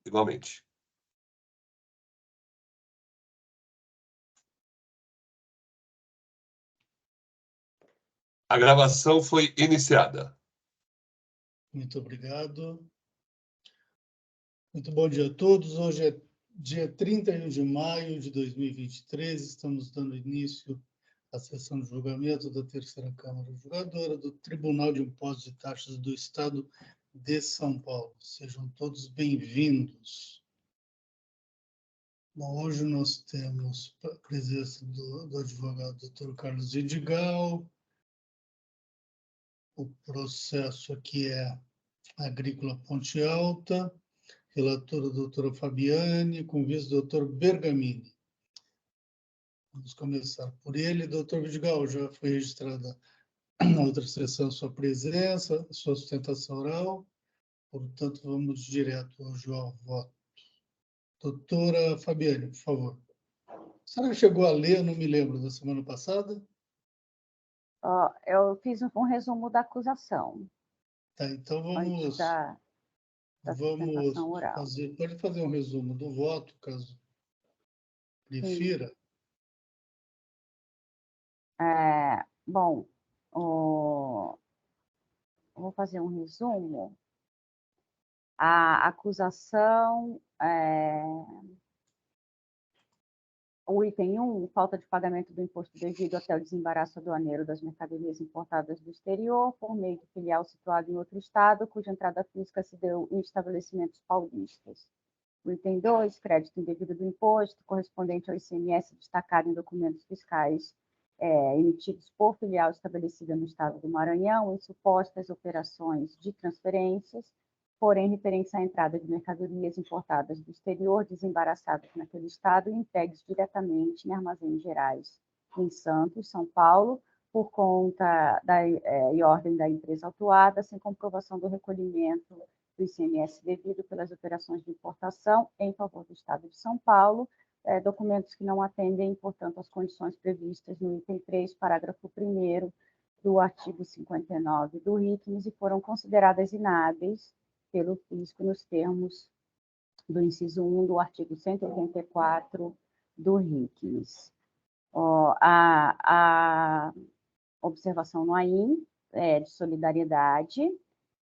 Igualmente. A gravação foi iniciada. Muito obrigado. Muito bom dia a todos. Hoje é dia 31 de maio de 2023. Estamos dando início à sessão de julgamento da Terceira Câmara Julgadora do Tribunal de Impostos e Taxas do Estado de São Paulo. Sejam todos bem-vindos. Bom, hoje nós temos a presença do advogado Dr. Carlos Vidigal. O processo aqui é Agrícola Ponte Alta. Relatora doutora Fabiane, com vice doutor Bergamini. Vamos começar por ele. Doutor Vidigal, já foi registrada na outra sessão sua presença, sua sustentação oral, portanto, vamos direto hoje ao voto. Doutora Fabiane, por favor. A senhora chegou a ler, eu não me lembro, da semana passada? Eu fiz um resumo da acusação. Tá, então vamos... Antes da sustentação oral. Pode fazer um resumo do voto, caso prefira. Bom, vou fazer um resumo. A acusação, o item 1, falta de pagamento do imposto devido até o desembaraço aduaneiro das mercadorias importadas do exterior por meio de filial situado em outro estado, cuja entrada física se deu em estabelecimentos paulistas. O item 2, crédito indevido do imposto, correspondente ao ICMS destacado em documentos fiscais emitidos por filial estabelecida no estado do Maranhão em supostas operações de transferências, porém referentes à entrada de mercadorias importadas do exterior, desembaraçadas naquele estado e entregues diretamente em armazéns gerais em Santos, São Paulo, por conta e ordem da empresa autuada, sem comprovação do recolhimento do ICMS devido pelas operações de importação em favor do Estado de São Paulo, documentos que não atendem, portanto, às condições previstas no item 3, parágrafo 1º do artigo 59 do RICMES e foram consideradas inábeis pelo fisco nos termos do inciso 1 do artigo 184 do RICMES. A observação no AIM de solidariedade,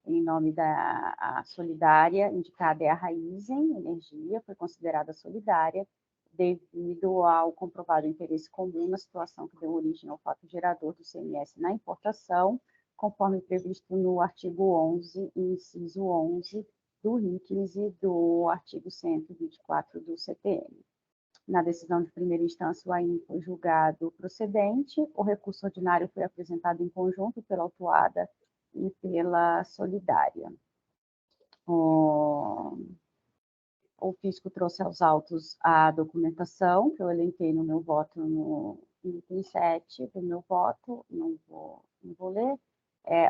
em nome da solidária, indicada é a Raizen Energia, foi considerada solidária devido ao comprovado interesse comum na situação que deu origem ao fato gerador do ICMS na importação, conforme previsto no artigo 11, inciso 11 do RICMES e do artigo 124 do CPM. Na decisão de primeira instância, o AIM foi julgado procedente, o recurso ordinário foi apresentado em conjunto pela autuada e pela solidária. O fisco trouxe aos autos a documentação, que eu elenquei no meu voto no item 7 do meu voto, não vou ler.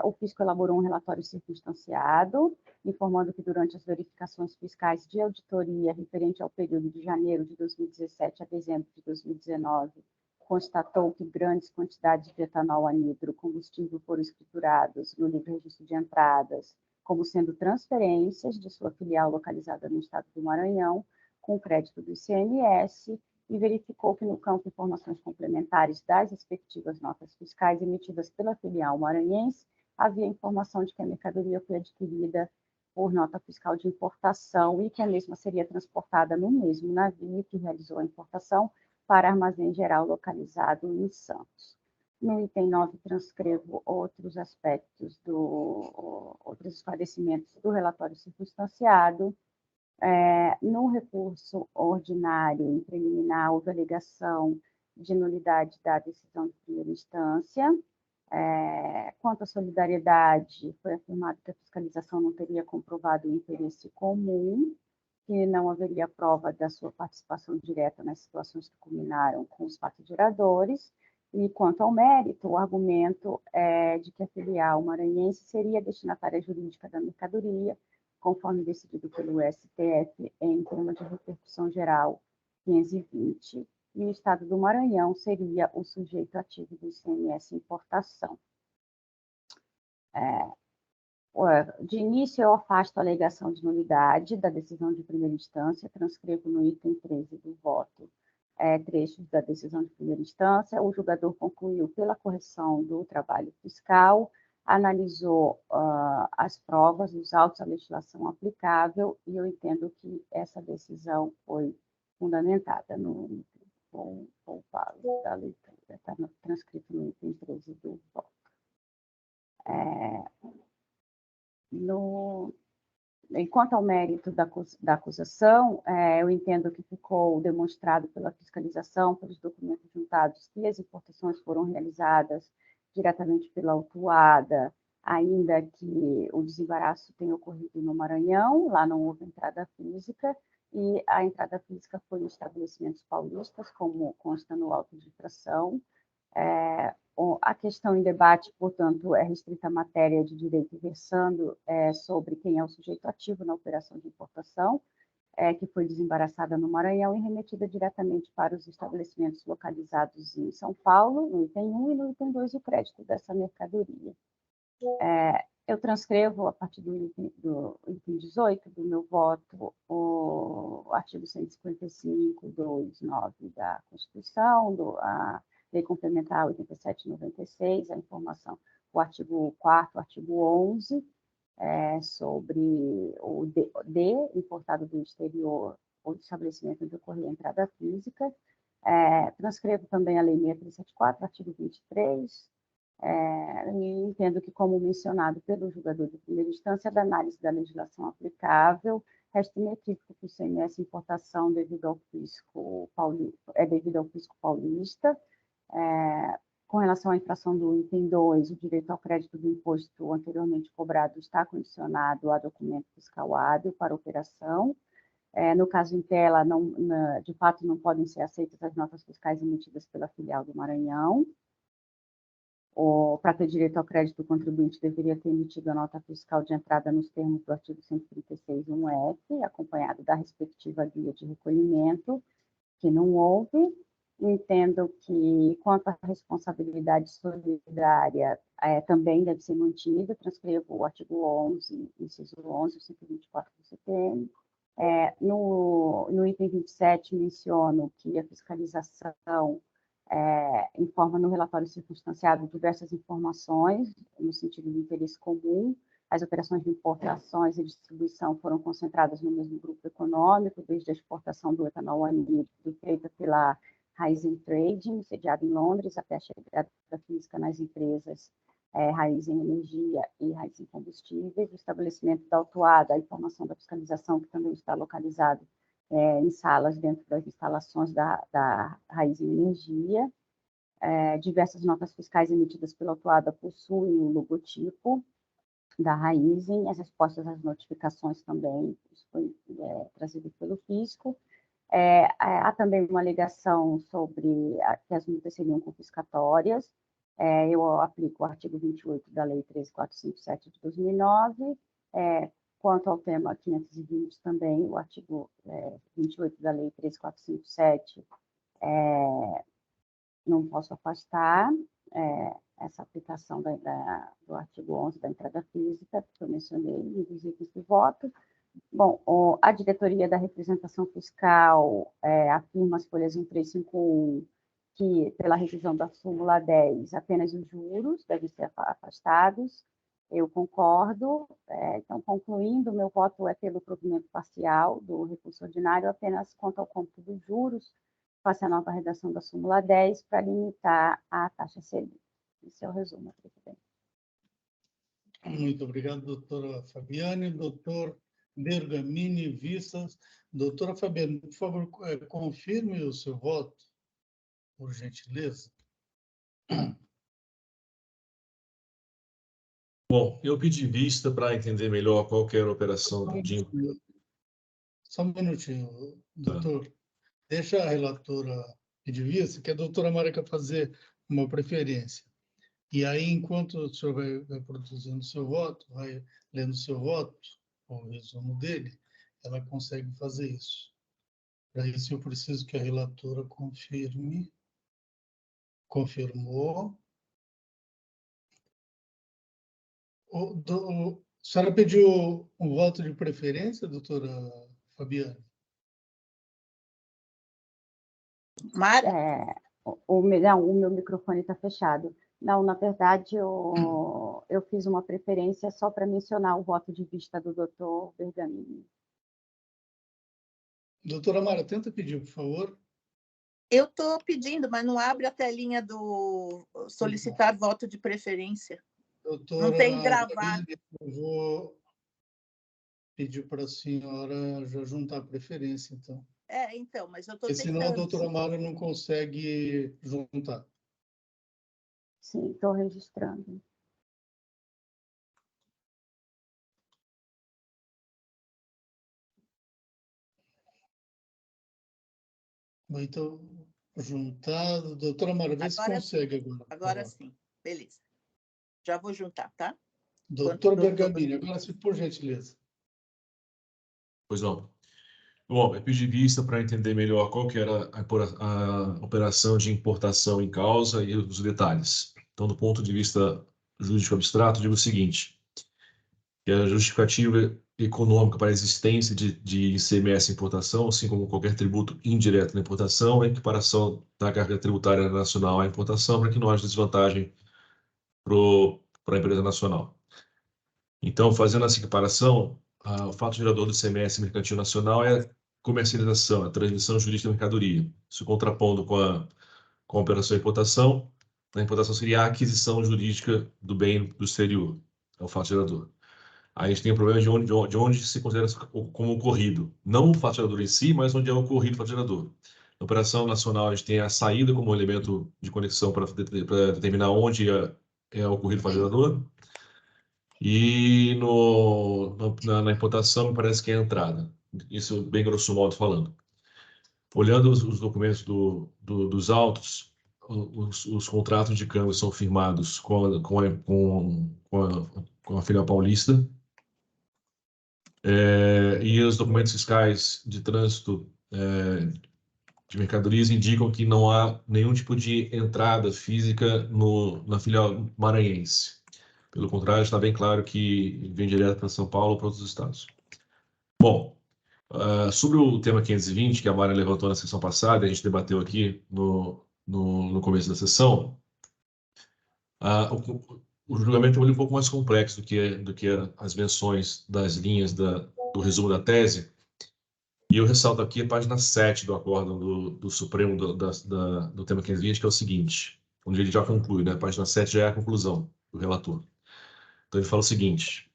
O fisco elaborou um relatório circunstanciado, informando que durante as verificações fiscais de auditoria referente ao período de janeiro de 2017 a dezembro de 2019, constatou que grandes quantidades de etanol anidro combustível foram escriturados no livro registro de entradas, como sendo transferências de sua filial localizada no estado do Maranhão, com crédito do ICMS, e verificou que no campo informações complementares das respectivas notas fiscais emitidas pela filial maranhense, havia informação de que a mercadoria foi adquirida por nota fiscal de importação e que a mesma seria transportada no mesmo navio que realizou a importação para armazém geral localizado em Santos. No item 9, transcrevo outros aspectos, outros esclarecimentos do relatório circunstanciado. No recurso ordinário em preliminar, houve alegação de nulidade da decisão de primeira instância. Quanto à solidariedade, foi afirmado que a fiscalização não teria comprovado o interesse comum, que não haveria prova da sua participação direta nas situações que culminaram com os fatos geradores. E quanto ao mérito, o argumento é de que a filial maranhense seria destinatária jurídica da mercadoria, conforme decidido pelo STF em tema de repercussão geral 520, e o Estado do Maranhão seria o sujeito ativo do ICMS importação. De início, eu afasto a alegação de nulidade da decisão de primeira instância, transcrevo no item 13 do voto trechos da decisão de primeira instância. O julgador concluiu pela correção do trabalho fiscal, analisou as provas, os autos, a legislação aplicável, e eu entendo que essa decisão foi fundamentada no falo da leitura, está transcrito no item 13 do voto. Enquanto ao mérito da acusação, eu entendo que ficou demonstrado pela fiscalização, pelos documentos juntados, que as importações foram realizadas diretamente pela autuada, ainda que o desembaraço tenha ocorrido no Maranhão, lá não houve entrada física, e a entrada física foi em estabelecimentos paulistas, como consta no auto de infração. A questão em debate, portanto, é restrita à matéria de direito, versando sobre quem é o sujeito ativo na operação de importação, que foi desembaraçada no Maranhão e remetida diretamente para os estabelecimentos localizados em São Paulo, no item 1 e no item 2, o crédito dessa mercadoria. Eu transcrevo, a partir do item 18 do meu voto, o artigo 155, 2, 9 da Constituição, a Lei Complementar 87/96, a informação, o artigo 4º, o artigo 11, sobre o D, importado do exterior, ou estabelecimento onde ocorrer a entrada física. Transcrevo também a Lei 6374, artigo 23, e entendo que, como mencionado pelo julgador de primeira instância, da análise da legislação aplicável, resta inequívoco que o ICMS importação devido ao fisco paulista. Com relação à infração do item 2, o direito ao crédito do imposto anteriormente cobrado está condicionado a documento fiscal hábil para operação. No caso em tela, de fato, não podem ser aceitas as notas fiscais emitidas pela filial do Maranhão. Para ter direito ao crédito, o contribuinte deveria ter emitido a nota fiscal de entrada nos termos do artigo 136(1)F, acompanhado da respectiva guia de recolhimento, que não houve. Entendo que, quanto à responsabilidade solidária, também deve ser mantida. Transcrevo o artigo 11, inciso 11, o 124 do CPM. No item 27, menciono que a fiscalização informa no relatório circunstanciado diversas informações, no sentido de interesse comum. As operações de importações e distribuição foram concentradas no mesmo grupo econômico, desde a exportação do etanol anidro feita pela Raízen Trading, sediada em Londres, até a chegada física nas empresas Raízen Energia e Raízen Combustíveis, o estabelecimento da autuada, a informação da fiscalização, que também está localizado em salas dentro das instalações da Raízen Energia. Diversas notas fiscais emitidas pela autuada possuem o logotipo da Raízen, as respostas às notificações também, isso foi trazido pelo fisco. Há também uma alegação sobre que as multas seriam confiscatórias. Eu aplico o artigo 28 da Lei 13457 de 2009. Quanto ao tema 520 também, o artigo 28 da Lei 13457, não posso afastar essa aplicação do artigo 11 da entrada física, que eu mencionei nos itens de voto. Bom, a diretoria da representação fiscal afirma as folhas 1351 que, pela revisão da súmula 10, apenas os juros devem ser afastados. Eu concordo. Então, concluindo, meu voto é pelo provimento parcial do recurso ordinário, apenas quanto ao cômputo dos juros, face à nova redação da súmula 10, para limitar a taxa Selic. Esse é o resumo, presidente. Muito obrigado, doutora Fabiane. Doutor Bergamini Vissas. Doutora Fabiane, por favor, confirme o seu voto, por gentileza. Bom, eu pedi vista para entender melhor qual que era a operação do DIN. Só um minutinho, doutor. Deixa a relatora pedir vista, que a doutora Mara quer fazer uma preferência. E aí, enquanto o senhor vai produzindo o seu voto, vai lendo o seu voto, o resumo dele, ela consegue fazer isso. Para isso, eu preciso que a relatora confirme. Confirmou. senhora pediu um voto de preferência, doutora Fabiana? Mara? Não, o meu microfone está fechado. Não, na verdade, eu fiz uma preferência só para mencionar o voto de vista do doutor Bergamini. Doutora Mara, tenta pedir, por favor. Eu estou pedindo, mas não abre a telinha do solicitar voto de preferência. Doutora Não tem gravado. Fabiane, eu vou pedir para a senhora já juntar a preferência, então. Então, mas eu estou Porque senão a tentando. doutora Mara não consegue juntar. Sim, estou registrando. Então, juntado. Doutora Mara, vê se Agora consegue sim. agora. Agora sim. Beleza. Já vou juntar, tá? Doutor Bergamini, agora sim, por gentileza. Pois não. Bom, eu pedi vista para entender melhor qual que era a operação de importação em causa e os detalhes. Então, do ponto de vista jurídico abstrato, digo o seguinte, que a justificativa econômica para a existência de ICMS importação, assim como qualquer tributo indireto na importação, é a equiparação da carga tributária nacional à importação para que não haja desvantagem para a empresa nacional. Então, fazendo essa equiparação, o fato gerador do ICMS mercantil nacional é a comercialização, a transmissão jurídica da mercadoria. Se contrapondo com a operação de importação, a importação seria a aquisição jurídica do bem do exterior, é o fato gerador. Aí a gente tem o problema de onde se considera como ocorrido. Não o fato gerador em si, mas onde é ocorrido o fato gerador. Na operação nacional, a gente tem a saída como elemento de conexão para determinar onde é ocorrido o fato gerador. E na importação, me parece que é a entrada. Isso bem grosso modo falando. Olhando os documentos dos autos, os contratos de câmbio são firmados com a filial paulista. E os documentos fiscais de trânsito de mercadorias indicam que não há nenhum tipo de entrada física na filial maranhense. Pelo contrário, está bem claro que vem direto para São Paulo ou para outros estados. Bom, sobre o tema 520, que a Mara levantou na sessão passada, a gente debateu aqui no começo da sessão, o julgamento é um pouco mais complexo do que as menções das linhas do resumo da tese. E eu ressalto aqui a página 7 do acórdão do Supremo do tema 520, que é o seguinte, onde ele já conclui, né? A página 7 já é a conclusão do relator. Então ele fala o seguinte,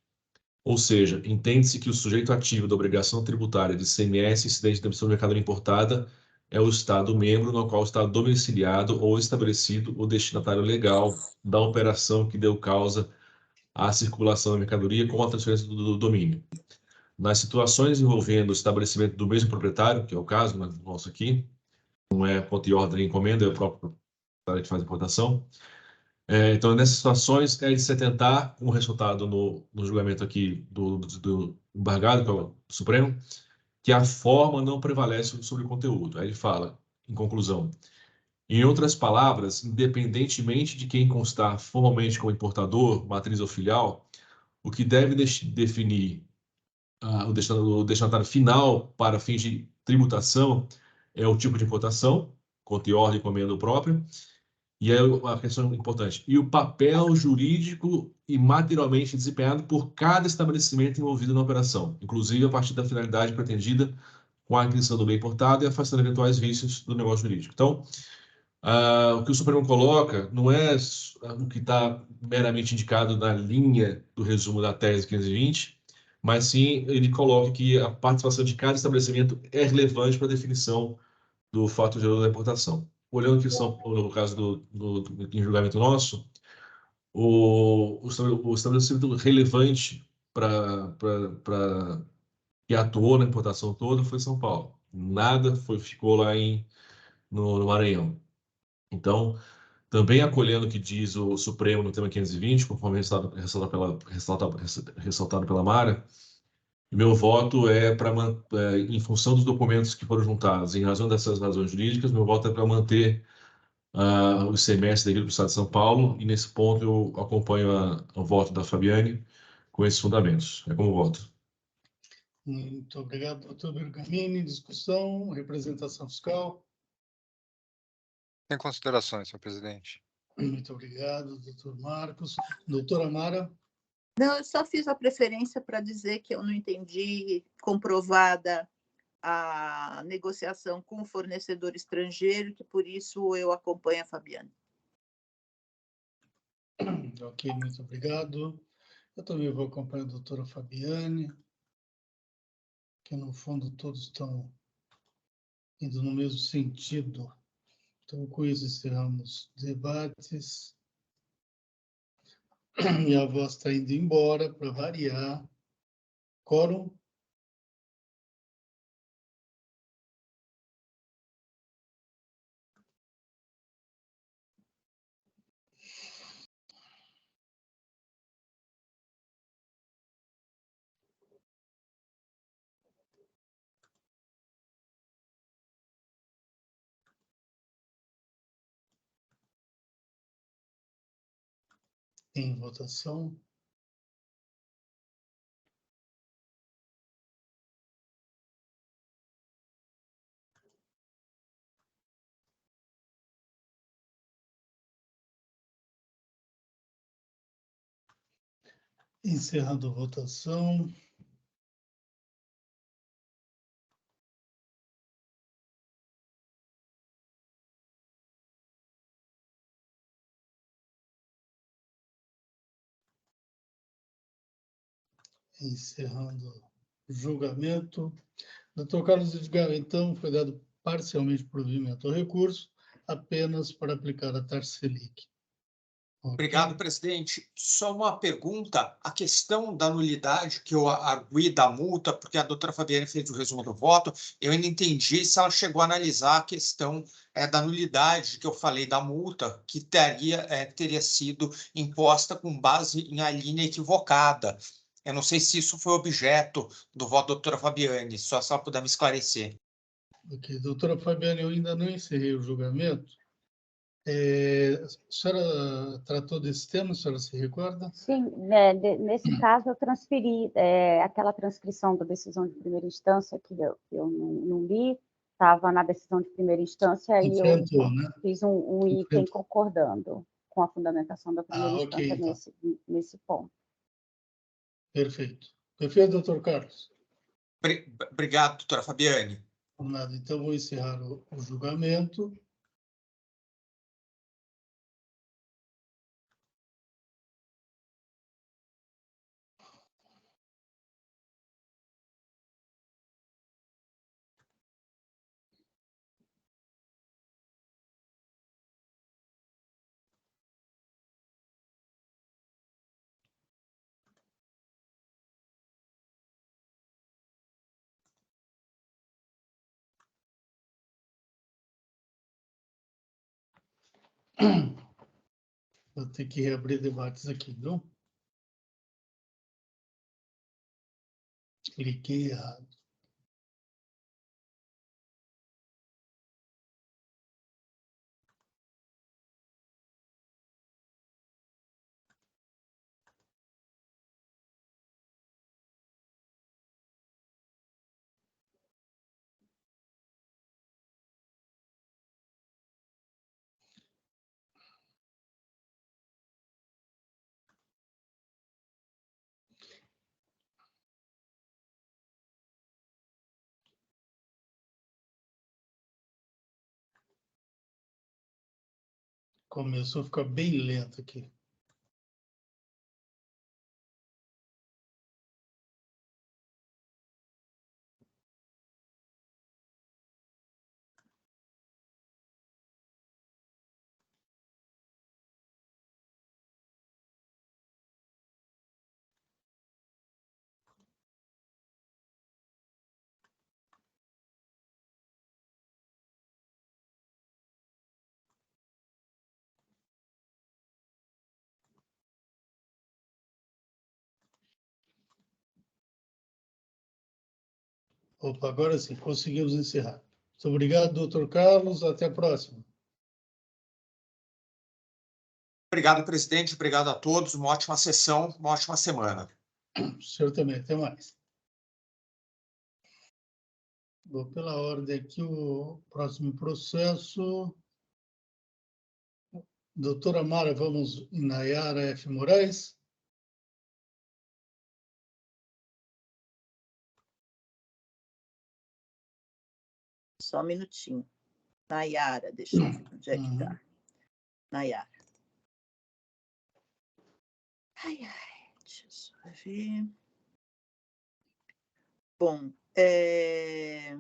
ou seja, entende-se que o sujeito ativo da obrigação tributária de ICMS incidente de emissão de mercadoria importada é o Estado membro no qual está domiciliado ou estabelecido o destinatário legal da operação que deu causa à circulação da mercadoria com a transferência do domínio. Nas situações envolvendo o estabelecimento do mesmo proprietário, que é o caso nosso aqui, não é ponto e ordem encomenda, é o próprio proprietário que faz a importação. Então, nessas situações, é de se atentar, como resultado no julgamento aqui do embargado, que é o Supremo, que a forma não prevalece sobre o conteúdo. Aí ele fala, em conclusão, em outras palavras, independentemente de quem constar formalmente como importador, matriz ou filial, o que deve definir o destinatário final para fins de tributação é o tipo de importação, conta e ordem, encomenda própria, e aí a questão importante, e o papel jurídico e materialmente desempenhado por cada estabelecimento envolvido na operação, inclusive a partir da finalidade pretendida com a aquisição do bem importado e afastando eventuais vícios do negócio jurídico. Então, o que o Supremo coloca não é o que está meramente indicado na linha do resumo da tese 520, mas sim ele coloca que a participação de cada estabelecimento é relevante para a definição do fato gerador da importação. Olhando aqui no caso em julgamento nosso, o estabelecimento relevante que atuou na importação toda foi São Paulo. Nada ficou lá no Maranhão. Então, também acolhendo o que diz o Supremo no tema 520, conforme ressaltado pela Mara, meu voto é em função dos documentos que foram juntados, em razão dessas razões jurídicas, meu voto é para manter o ICMS devido para o Estado de São Paulo, e nesse ponto eu acompanho o voto da Fabiane, com esses fundamentos. É como voto. Muito obrigado, doutor Bergamini. Discussão, representação fiscal. Sem considerações, senhor presidente. Muito obrigado, doutor Marcos. Doutora Mara. Não, eu só fiz a preferência para dizer que eu não entendi comprovada a negociação com o fornecedor estrangeiro, que por isso eu acompanho a Fabiane. Ok, muito obrigado. Eu também vou acompanhar a doutora Fabiane, que no fundo todos estão indo no mesmo sentido. Então, com isso, encerramos os debates. Minha voz está indo embora, para variar. Quórum. Em votação. Encerrando a votação. Encerrando o julgamento. Doutor Carlos Edgar, então, foi dado parcialmente provimento ao recurso, apenas para aplicar a taxa Selic. Okay. Obrigado, presidente. Só uma pergunta. A questão da nulidade que eu arguí da multa, porque a doutora Fabiane fez o resumo do voto, eu ainda entendi se ela chegou a analisar a questão da nulidade que eu falei da multa, que teria sido imposta com base em a linha equivocada. Eu não sei se isso foi objeto do voto da doutora Fabiane, só se ela puder me esclarecer. Ok, doutora Fabiane, eu ainda não encerrei o julgamento. A senhora tratou desse tema, a senhora se recorda? Sim, nesse caso eu transferi aquela transcrição da decisão de primeira instância que eu não li, estava na decisão de primeira instância e eu fiz um item concordando com a fundamentação da primeira instância nesse ponto. Perfeito. Perfeito, doutor Carlos. Obrigado, doutora Fabiane. Nada, então vou encerrar o julgamento. Vou ter que reabrir debates aqui, viu? Cliquei errado. Começou a ficar bem lento aqui. Opa, agora sim, conseguimos encerrar. Muito obrigado, doutor Carlos. Até a próxima. Obrigado, presidente. Obrigado a todos. Uma ótima sessão, uma ótima semana. O senhor também, até mais. Vou pela ordem aqui, o próximo processo. Doutora Mara, vamos em Nayara F. Moraes. Só um minutinho. Nayara, deixa eu ver onde é que está. Nayara. Ai, deixa eu só ver. Bom, é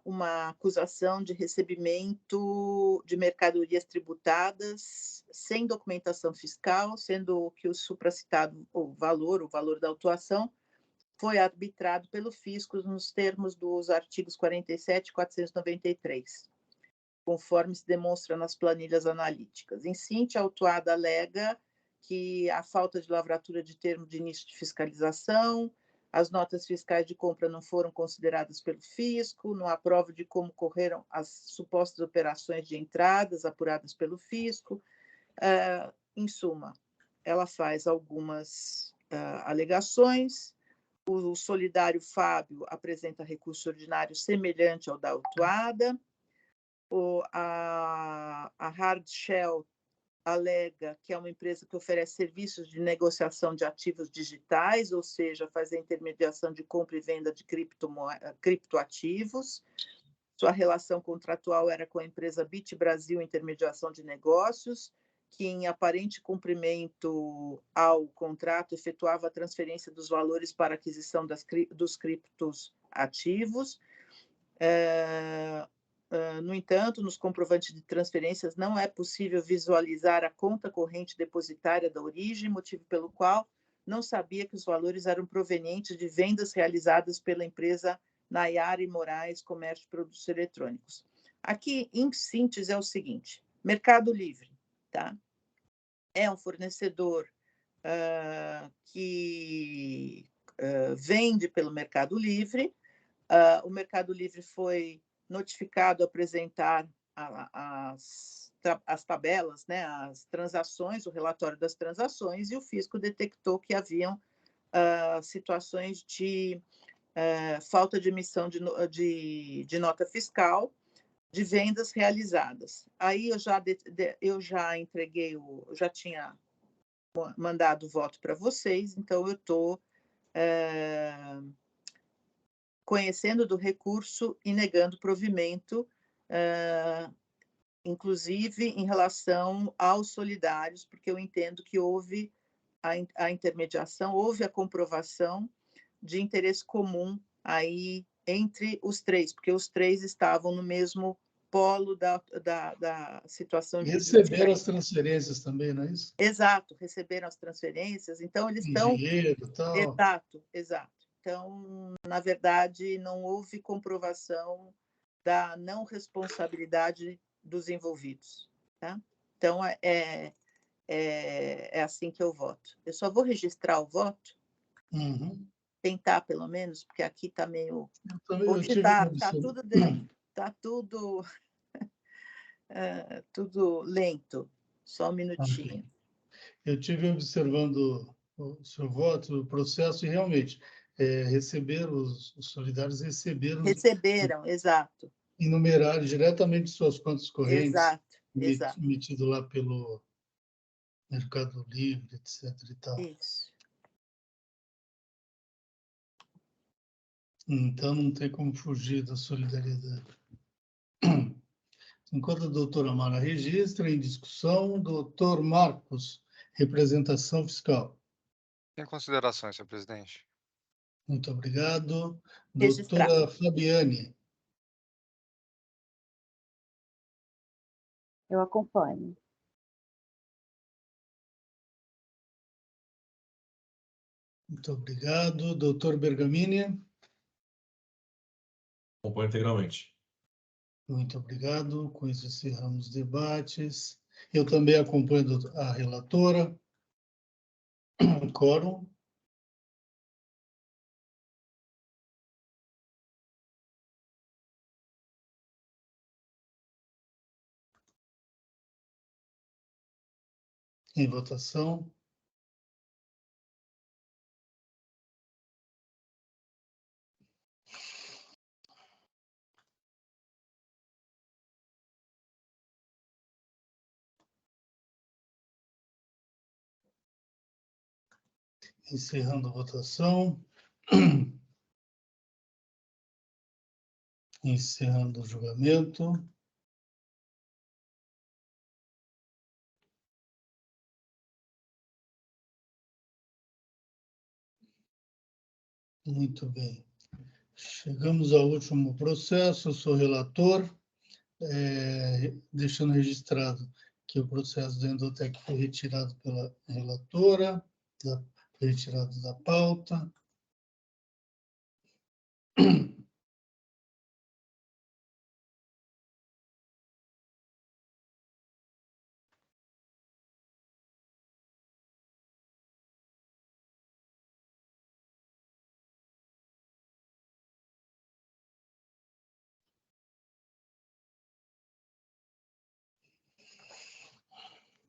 uma acusação de recebimento de mercadorias tributadas sem documentação fiscal, sendo que o supracitado, o valor da autuação, foi arbitrado pelo fisco nos termos dos artigos 47 e 493, conforme se demonstra nas planilhas analíticas. Em síntese, a autuada alega que a falta de lavratura de termo de início de fiscalização, as notas fiscais de compra não foram consideradas pelo fisco, não há prova de como correram as supostas operações de entradas apuradas pelo fisco. Em suma, ela faz algumas alegações. O solidário Fábio apresenta recurso ordinário semelhante ao da autuada. A Hard Shell alega que é uma empresa que oferece serviços de negociação de ativos digitais, ou seja, faz a intermediação de compra e venda de criptoativos. Sua relação contratual era com a empresa Bit Brasil Intermediação de Negócios, que, em aparente cumprimento ao contrato, efetuava a transferência dos valores para aquisição dos criptos ativos. No entanto, nos comprovantes de transferências não é possível visualizar a conta corrente depositária da origem, motivo pelo qual não sabia que os valores eram provenientes de vendas realizadas pela empresa Nayara e Moraes Comércio de Produtos Eletrônicos. Aqui, em síntese, é o seguinte: Mercado Livre, tá? É um fornecedor que vende pelo Mercado Livre. O Mercado Livre foi notificado a apresentar as tabelas, né, as transações, o relatório das transações, e o fisco detectou que haviam situações de falta de emissão de nota fiscal de vendas realizadas. Aí eu já entreguei, já tinha mandado o voto para vocês, então eu estou conhecendo do recurso e negando provimento, inclusive em relação aos solidários, porque eu entendo que houve a intermediação, houve a comprovação de interesse comum aí entre os três, porque os três estavam no mesmo polo da situação de... Receberam as transferências também, não é isso? Exato, receberam as transferências, então eles estão... Dinheiro, tal. Exato. Então, na verdade, não houve comprovação da não responsabilidade dos envolvidos, tá? Então, é assim que eu voto. Eu só vou registrar o voto, tentar pelo menos, porque aqui está meio... Hoje está tudo lento. Só um minutinho. Eu tive observando o seu voto, o processo, e realmente receberam, os solidários receberam... Receberam, exato. Em numerário diretamente suas contas correntes, Exato. emitido lá pelo Mercado Livre, etc. e tal. Isso. Então, não tem como fugir da solidariedade. Enquanto a doutora Mara registra, em discussão, doutor Marcos, representação fiscal. Sem considerações, senhor presidente. Muito obrigado. Registrar. Doutora Fabiane. Eu acompanho. Muito obrigado. Doutor Bergamini. Acompanho integralmente. Muito obrigado. Com isso, encerramos os debates. Eu também acompanho a relatora. Quórum. Em votação. Encerrando a votação. Encerrando o julgamento. Muito bem. Chegamos ao último processo, eu sou relator, deixando registrado que o processo da Endotec foi retirado pela relatora, foi retirado da pauta.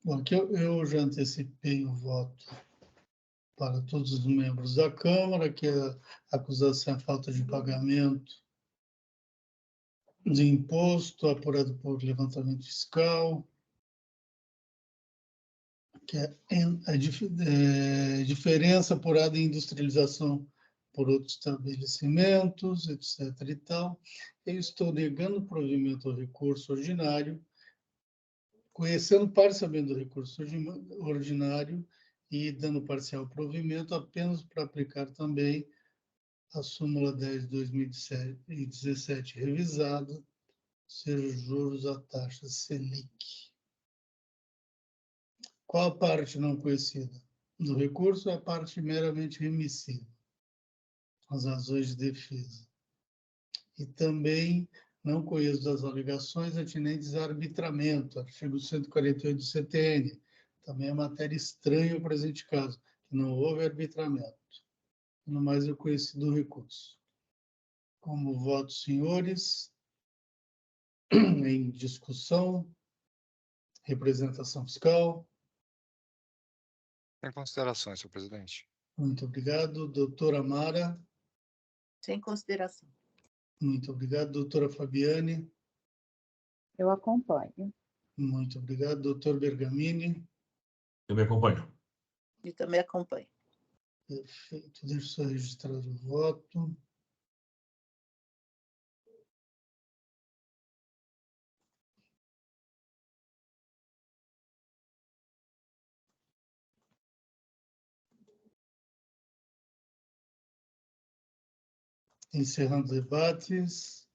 Bom, aqui eu já antecipei o voto para todos os membros da Câmara, que a acusação é falta de pagamento de imposto apurado por levantamento fiscal, que é a diferença apurada em industrialização por outros estabelecimentos, etc. e tal. Eu estou negando o provimento ao recurso ordinário, conhecendo parcialmente do recurso ordinário e dando parcial provimento apenas para aplicar também a súmula 10 de 2017 revisada, ou seja, juros à taxa Selic. Qual a parte não conhecida do recurso? A parte meramente remissiva, as razões de defesa. E também não conheço das alegações atinentes a arbitramento, artigo 148 do CTN. Também é matéria estranha ao presente caso, que não houve arbitramento. No mais, eu conheci do recurso. Como voto, senhores, em discussão, representação fiscal. Sem considerações, senhor presidente. Muito obrigado. Doutora Mara. Sem consideração. Muito obrigado. Doutora Fabiane. Eu acompanho. Muito obrigado. Doutor Bergamini. Eu me acompanho. E também acompanho. Perfeito. Deixa eu só registrar o voto. Encerrando debates.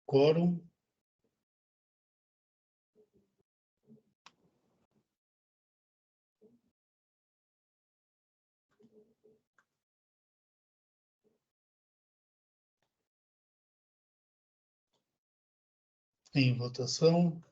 Quórum. Em votação.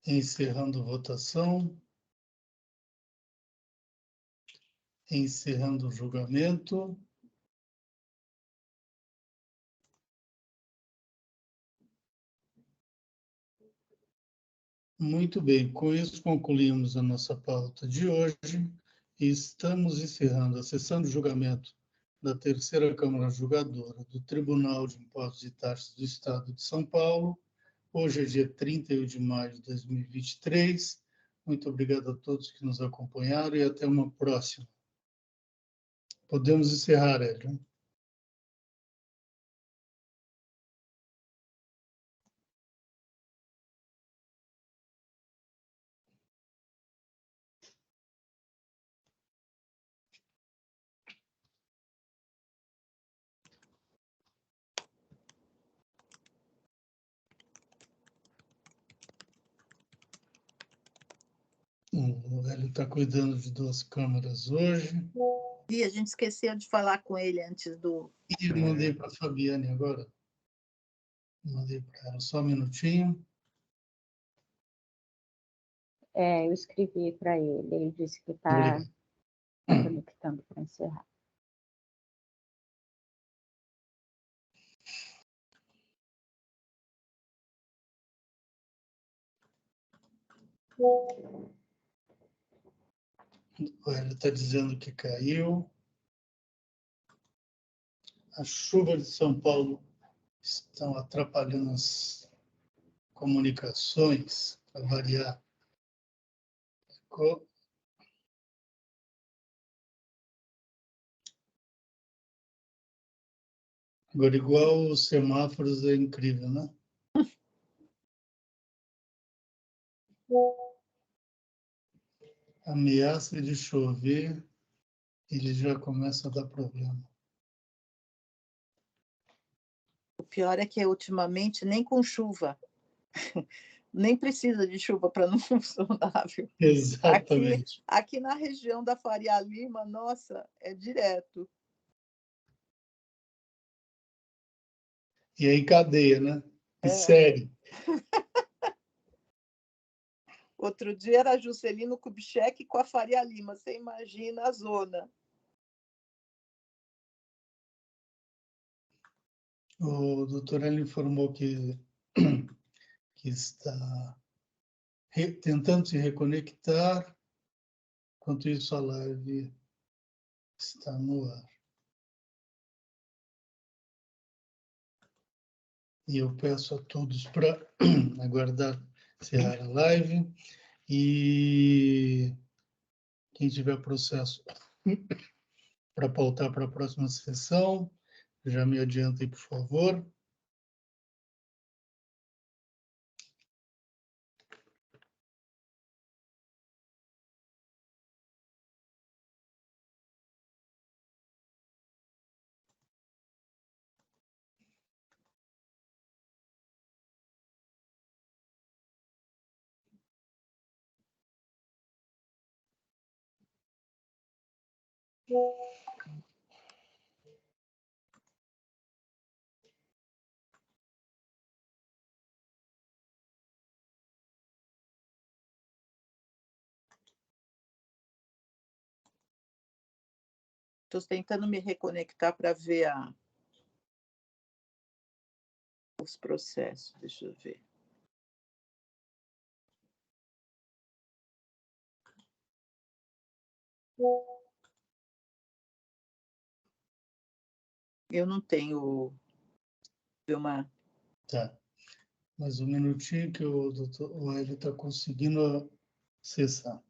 Encerrando votação. Encerrando o julgamento. Muito bem, com isso concluímos a nossa pauta de hoje e estamos encerrando a sessão de julgamento da Terceira Câmara Julgadora do Tribunal de Impostos e Taxas do Estado de São Paulo. Hoje é dia 31 de maio de 2023. Muito obrigado a todos que nos acompanharam e até uma próxima. Podemos encerrar, Hélio. O Hélio está cuidando de 2 câmeras hoje. E a gente esqueceu de falar com ele antes do... E eu mandei para a Fabiane agora. Mandei para ela, só um minutinho. Eu escrevi para ele, ele disse que está Obrigado. conectando para encerrar. Ele está dizendo que caiu. As chuvas de São Paulo estão atrapalhando as comunicações, para variar. Agora, igual os semáforos, é incrível, né? Ameaça de chover, ele já começa a dar problema. O pior é que, ultimamente, nem com chuva. Nem precisa de chuva para não funcionar, viu? Exatamente. Aqui na região da Faria Lima, nossa, é direto. E aí, cadeia, né? E série. Outro dia era Juscelino Kubitschek com a Faria Lima. Você imagina a zona. O doutor ele informou que está tentando se reconectar, enquanto isso a live está no ar. E eu peço a todos para aguardar encerrar a live e quem tiver processo para pautar para a próxima sessão, já me adianta aí, por favor. Estou tentando me reconectar para ver os processos. Deixa eu ver. Eu não tenho uma... Tá. Mais um minutinho que o doutor Hélio está conseguindo acessar.